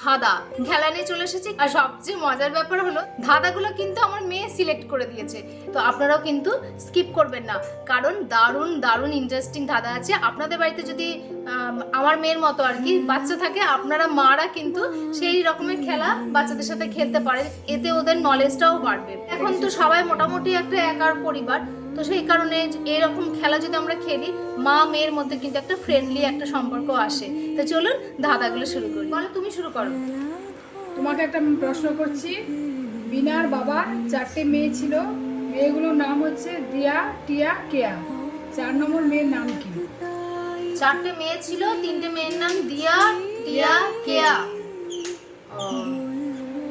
ধাঁধা খেলা নিয়ে চলে এসেছি। আর সবচেয়ে মজার ব্যাপার হলো ধাঁধাগুলো কিন্তু আমার মেয়ে সিলেক্ট করে দিয়েছে, তো আপনারাও কিন্তু স্কিপ করবেন না, কারণ দারুণ দারুণ ইন্টারেস্টিং ধাঁধা আছে। আপনাদের বাড়িতে যদি আমার মেয়ের মতো আর কি বাচ্চা থাকে, আপনারা মারা কিন্তু সেই রকমের খেলা বাচ্চাদের সাথে খেলতে পারেন, এতে ওদের নলেজটাও বাড়বে। এখন তো সবাই মোটামুটি একটা একার পরিবার, তো সেই কারণে এরকম খেলা যদি আমরা খেলি, মা মেয়ের মধ্যে কিন্তু একটা ফ্রেন্ডলি একটা সম্পর্ক আসে। তো চলুন ধাঁধাগুলো শুরু করি। বলো, তুমি শুরু করো। তোমাকে একটা প্রশ্ন করছি। বিনার বাবার 4টে মেয়ে ছিল, মেয়েগুলোর নাম হচ্ছে দিয়া, টিয়া, কেয়া। 4 নম্বর মেয়ের নাম কি? 4টে মেয়ে ছিল, 3টে মেয়ের নাম দিয়া, টিয়া, কেয়া।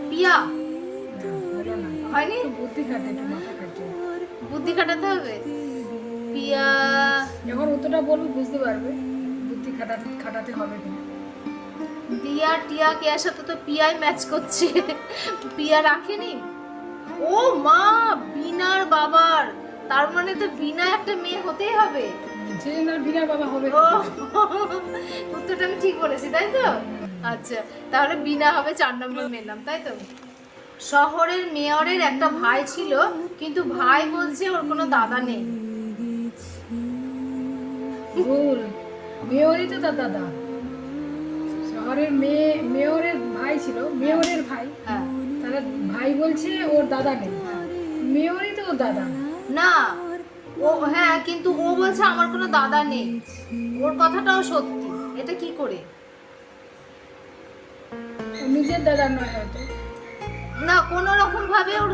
পিয়া বলো না, হয়নি? একটু বুদ্ধি খাটে, একটু মাথা খাটে। বুদ্ধি খাটাতে হবে। পিয়া, যখন উত্তরটা বলবো বুঝতে পারবে বুদ্ধি খাটাতে হবে কিনা। দিয়া, টিয়া, কেয়ার সাথে তো পিয়াই ম্যাচ করছে। পিয়া রাখেনি। ও মা, বিনার বাবার, তার মানে তো বিনা একটা মেয়ে হতেই হবে। যে না বিনার বাবা হবে। ও, উত্তরটা আমি ঠিক বলেছি তাই তো? আচ্ছা, তাহলে বিনা হবে 4 নম্বর মেয়ের নাম, তাই তো? শহরের মেয়রের একটা ভাই ছিল, কিন্তু ভাই বলছে ওর কোনো দাদা নেই। ভুল, মেয়রই তো তার দাদা। শহরের মেয়রের ভাই ছিল, মেয়রের ভাই, হ্যাঁ তাহলে ভাই বলছে ওর দাদা নেই, মেয়রই তো ওর দাদা। না, ও হ্যাঁ, কিন্তু ও বলছে আমার কোনো দাদা নেই, ওর কথাটাও সত্যি। এটা কি করে? ওর নিজের দাদা নয় হয়তো। না, কোনো রকম ভাবে ওর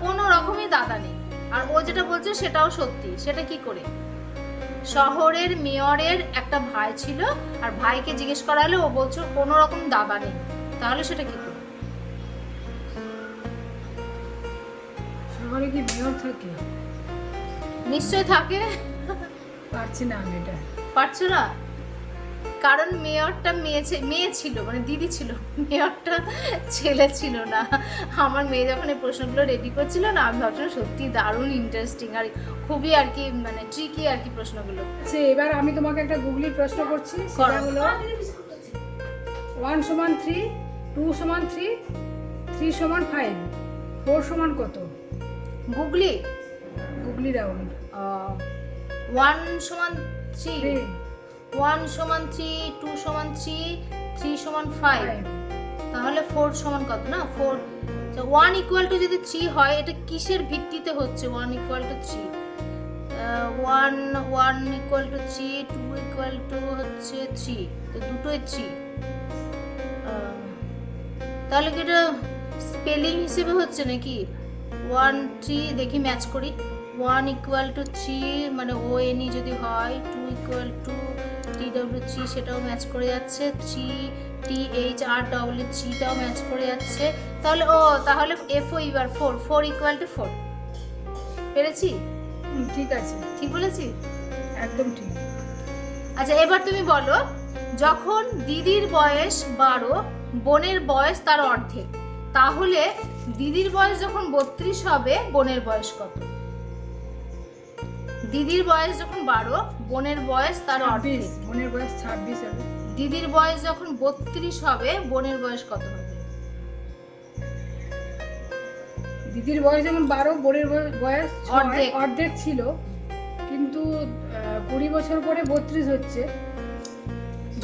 কোনো রকমই দাদা নেই, আর ও যেটা বলছে সেটাও সত্যি। সেটা কি করে? শহরের মেয়রের একটা ভাই ছিল, আর ভাইকে জিজ্ঞেস করা হলে ও বলছে কোনো রকম দাদা নেই, তাহলে সেটা কি করে? শহরে কি মেয়র থাকে? নিশ্চয় থাকে। পারছি না আমি এটা। পারছো না? কারণ মেয়রটা মেয়ে ছিল, মানে দিদি ছিল, মেয়রটা ছেলে ছিল না। আমার মেয়ে যখন এই প্রশ্নগুলো রেডি করছিল না, আমি ভাবছিলাম সত্যি দারুণ ইন্টারেস্টিং আর খুবই আর কি মানে ট্রিকি আর কি প্রশ্নগুলো। আচ্ছা, এবার আমি তোমাকে একটা গুগলির প্রশ্ন করছি। সেটা হলো 1 সমান 3, 2 সমান 3, 3 সমান 5, 4 সমান কত? গুগলি গুগলি রাউন্ড। 1 সমান 3, 1 সমান 3, 2 সমান 3, 3 সমান 5, তাহলে 4 সমান কত? না 4, 1 ইকুয়াল টু যদি 3 হয়, এটা কিসের ভিত্তিতে হচ্ছে 1 equal to 3? 1 equal to 3, 2 equal to হচ্ছে 3, তো দুটোই 3। তাহলে কি এটা স্পেলিং হিসেবে হচ্ছে নাকি? 1 3 দেখি ম্যাচ করি। 1 ইকুয়াল টু 3 মানে ONE যদি হয়, 2 ইকুয়াল টু TW3 সেটাও ম্যাচ করে যাচ্ছে, 3 THRW 3টাও ম্যাচ করে যাচ্ছে। তাহলে FO এবার 4 ইকুয়াল টু 4। পেরেছি? ঠিক আছে, ঠিক বলেছি? একদম ঠিক। আচ্ছা, এবার তুমি বলো, যখন দিদির বয়স 12, বোনের বয়স তার অর্ধেক, তাহলে দিদির বয়স যখন 32 হবে, বোনের বয়স কত? দিদির বয়স যখন 12, বোনের বয়স তার অর্ধেক। বোনের বয়স 26 হবে। দিদির বয়স যখন 32 হবে, বোনের বয়স কত হবে? দিদির বয়স যখন 12, বোনের বয়স অর্ধেক। অর্ধেক ছিল, কিন্তু 20 বছর পরে 32 হচ্ছে।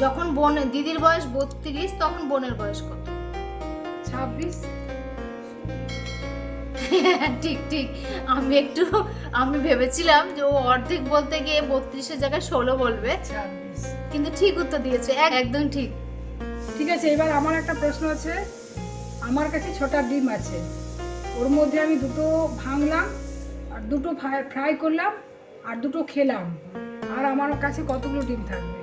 যখন দিদির বয়স 32, তখন বোনের বয়স কত? 26। ঠিক ঠিক। আমি ভেবেছিলাম যে ও অর্ধেক বলতে গিয়ে 32-এর জায়গায় 16 বলবে, 26। কিন্তু ঠিক উত্তর দিয়েছে, একদম ঠিক। ঠিক আছে, এবার আমার একটা প্রশ্ন আছে। আমার কাছে 6টা ডিম আছে, ওর মধ্যে আমি 2টো ভাঙলাম, আর 2টো ফ্রাই করলাম, আর 2টো খেলাম, আর আমার কাছে কতগুলো ডিম থাকবে?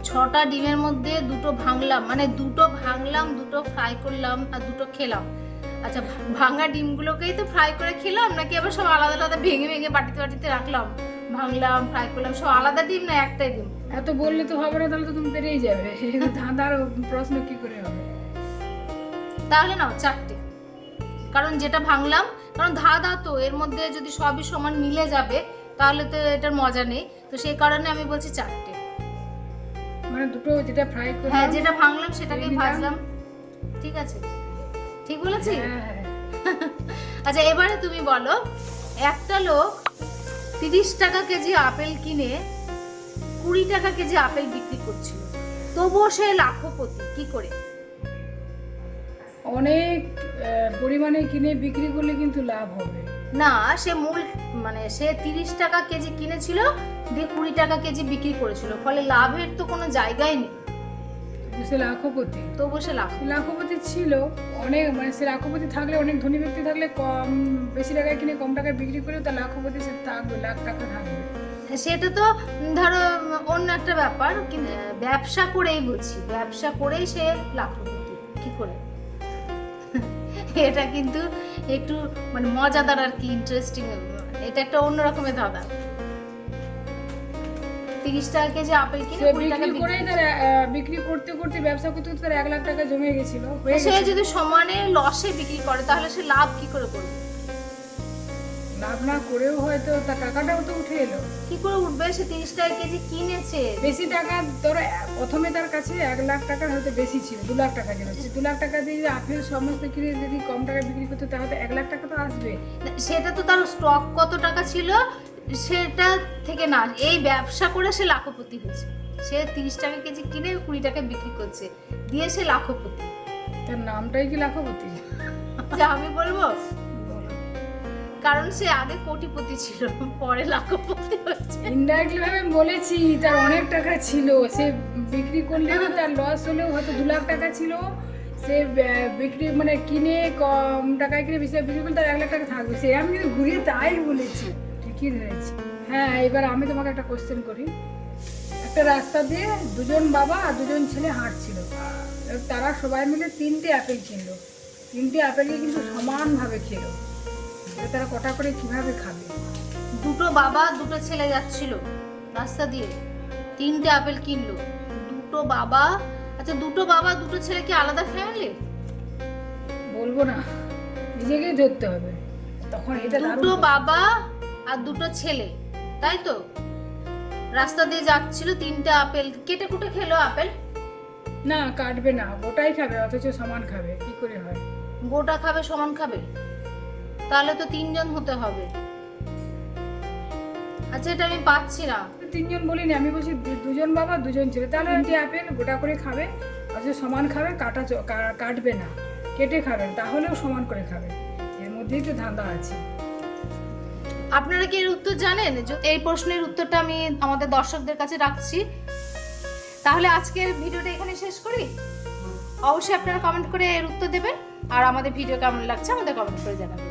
6টা ডিমের মধ্যে 2টো ভাঙলাম, মানে 2টো ভাঙলাম, 2টো ফ্রাই করলাম, আর 2টো খেলাম। আচ্ছা, ভাঙা ডিমগুলোকেই তো ফ্রাই করে খেলাম, নাকি আবার সব আলাদা আলাদা ভেঙে ভেঙে বাটিতে রাখলাম? ভাঙলাম, ফ্রাই করলাম, সব আলাদা ডিম না একটাই ডিম? এত বললে তো হবে না, তাহলে তো তুমি পেরেই যাবে। ধাঁধার প্রশ্ন কি করে হবে? তাহলে নাও 4টে, কারণ যেটা ভাঙলাম, কারণ ধাঁধা তো এর মধ্যে যদি সবই সমান মিলে যাবে, তাহলে তো এটার মজা নেই, তো সেই কারণে আমি বলছি 4টে। মানে 2টো যেটা ফ্রাই করলাম, হ্যাঁ, যেটা ভাঙলাম সেটাকেই ভাজলাম। ঠিক আছে, ঠিক বলেছি? হ্যাঁ। আচ্ছা এবারে তুমি বলো, একটা লোক 30 টাকা কেজি আপেল কিনে 20 টাকা কেজি আপেল বিক্রি করছিল, তবুও সে লাখপতি, কি করে? অনেক পরিমাণে কিনে বিক্রি করলে কিন্তু লাভ হবে না, সে মূল মানে সে 30 টাকা কেজি কিনেছিল, দিয়ে 20 টাকা কেজি বিক্রি করেছিল, ফলে লাভের তো কোনো জায়গাই নেই, সে লাখপতি। তবুও সে লাখপতি ছিল অনেক, মানে সে লাখপতি থাকলে, অনেক ধনী ব্যক্তি থাকলে কম বেশি টাকায় কিনে কম টাকায় বিক্রি করে তার লাখপতি সে থাকবে, লাখ টাকা থাকবে। সেটা তো ধরো অন্য একটা ব্যাপার, কিন্তু ব্যবসা করেই বলছি, ব্যবসা করেই সে লাখপতি, কি করে? এটা কিন্তু একটু মানে মজাদার আর কি, ইন্টারেস্টিং, এটা একটা অন্য রকমের ধাঁধা। 30 টাকা কেজি আপেল কিনে 20 টাকা বিক্রি করে তার বিক্রি করতে করতে ব্যবসা করতে করতে তার 1 লাখ টাকা জমে গেছিল। সে যদি সমানে লসে বিক্রি করে তাহলে সে লাভ কি করে করবে? লাভ না করেও হয়তো তার টাকাটাও তো উঠে এলো। কি করে উঠবে? সে 30 টাকা কেজি কিনেছে, বেশি টাকা ধরো প্রথমে তার কাছে 1 লাখ টাকার হয়তো বেশি ছিল, 2 লাখ টাকা ছিল। 2 লাখ টাকা দিয়ে যদি আপেল সমস্ত কিনে যদি কম টাকায় বিক্রি করতে তাহলে 1 লাখ টাকা তো আসবে। সেটা তো তার স্টক কত টাকা ছিল সেটা থেকে না, এই ব্যবসা করে সে লাখপতি হয়েছে। সে 30 টাকা কেজি কিনে 20 টাকায় বিক্রি করছে, দিয়ে সে লাখপতি। তার নামটাই কি লাখপতি? যা আমি বলবো, কারণ সে আগে কোটিপতি ছিল, পরে লাখপতি হচ্ছে। ইনডাইরেক্টলি ভাবে বলেছি, তার অনেক টাকা ছিল, সে বিক্রি করলেও তার লস হলেও হয়তো 2 লাখ টাকা ছিল, সে বিক্রি মানে কিনে কম টাকায় কিনে বেশি বিক্রি করলে তার 1 লাখ টাকা থাকবে। সে আমি কিন্তু ঘুরিয়ে তাই বলেছি, ঠিকই ধরেছি। হ্যাঁ, এবার আমি তোমাকে একটা কোশ্চেন করি। একটা রাস্তা দিয়ে 2জন বাবা আর 2জন ছেলে হাঁটছিল, তারা সবাই মিলে 3টে আপেল কিনলো। 3টে আপেলকে কিন্তু সমানভাবে খেলো, তারা কটা করে কিভাবে খাবে? দুটো বাবা দুটো ছেলে যাচ্ছিল রাস্তা দিয়ে, 3টে আপেল কিনলো, দুটো বাবা, আচ্ছা দুটো বাবা দুটো ছেলে কি আলাদা ফ্যামিলি? বলবো না, নিজেকেই ধরতে হবে তখন। এটা দুটো বাবা আর দুটো ছেলে, তাই তো? রাস্তা দিয়ে যাচ্ছিল, 3টে আপেল কেটে কুটে খেলো আপেল। না, কাটবে না, গোটাই খাবে, অথচ সমান খাবে, কি করে হয়? গোটা খাবে, সমান খাবে, তাহলে তো 3জন হতে হবে। আচ্ছা এটা আমি পাচ্ছি না। 3জন বলিনি, আমি বলছি 2জন বাবা 2জন ছেলে, তাহলে 3টে আপেল গোটা করে খাবে, অথচ সমান খাবে, কাটবে না, কেটে খাবেন, তাহলেও সমান করে খাবে। এর মধ্যেই তো ধাঁধা আছে। আপনারা কি এর উত্তর জানেন? এই প্রশ্নের উত্তরটা আমি আমাদের দর্শকদের কাছে রাখছি। তাহলে আজকের ভিডিওটা এখানে শেষ করি। অবশ্যই আপনারা কমেন্ট করে এর উত্তর দেবেন, আর আমাদের ভিডিও কেমন লাগছে আমাদের কমেন্ট করে জানাবেন।